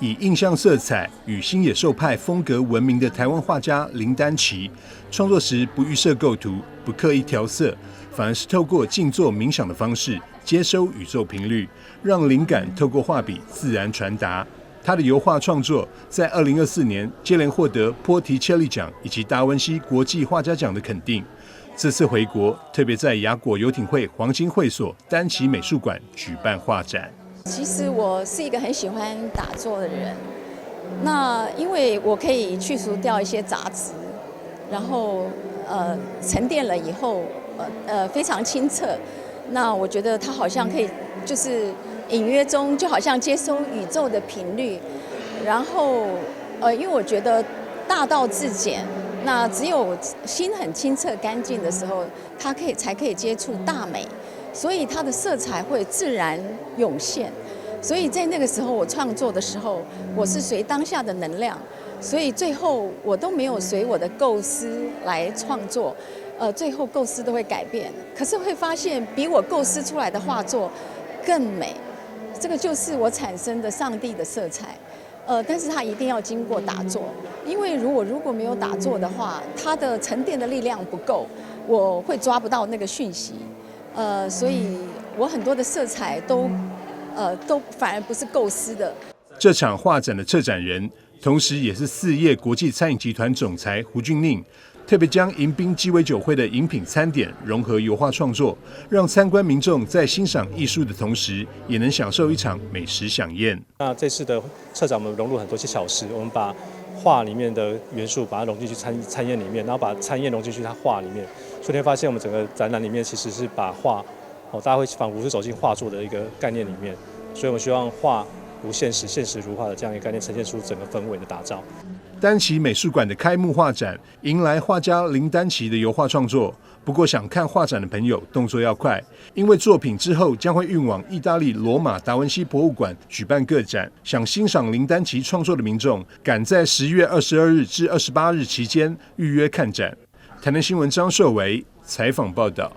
以印象色彩与新野兽派风格闻名的台湾画家林丹奇，创作时不预设构图，不刻意调色，反而是透过静坐冥想的方式，接收宇宙频率，让灵感透过画笔自然传达。他的油画创作在2024年接连获得波提切利奖以及达文西国际画家奖的肯定。这次回国，特别在雅果游艇会黄金会所丹奇美术馆举办画展。其实我是一个很喜欢打坐的人，那因为我可以去除掉一些杂质，然后沉淀了以后，非常清澈。那我觉得它好像可以，就是隐约中就好像接收宇宙的频率，然后因为我觉得大道至简，那只有心很清澈干净的时候，它才可以接触大美。所以它的色彩会自然涌现，所以在那个时候我创作的时候，我是随当下的能量，所以最后我都没有随我的构思来创作，最后构思都会改变，可是会发现比我构思出来的画作更美，这个就是我产生的上帝的色彩，但是它一定要经过打坐，因为如果没有打坐的话，它的沉淀的力量不够，我会抓不到那个讯息。所以我很多的色彩都反而不是构思的。这场画展的策展人，同时也是4叶国际餐饮集团总裁胡俊令，特别将迎宾鸡尾酒会的饮品餐点融合油画创作，让参观民众在欣赏艺术的同时，也能享受一场美食飨宴。那这次的策展，我们融入很多些小事，我们把画里面的元素把它融进去餐宴里面，然后把餐宴融进去它画里面，所以你会发现我们整个展览里面其实是把画，大家会仿佛是走进画作的一个概念里面，所以我们希望画如现实，现实如画的这样一个概念，呈现出整个氛围的打造。丹奇美术馆的开幕画展迎来画家林丹奇的油画创作，不过想看画展的朋友动作要快，因为作品之后将会运往意大利罗马达文西博物馆举办个展，想欣赏林丹奇创作的民众赶在10月22日至28日期间预约看展。台南新闻张硕维采访报道。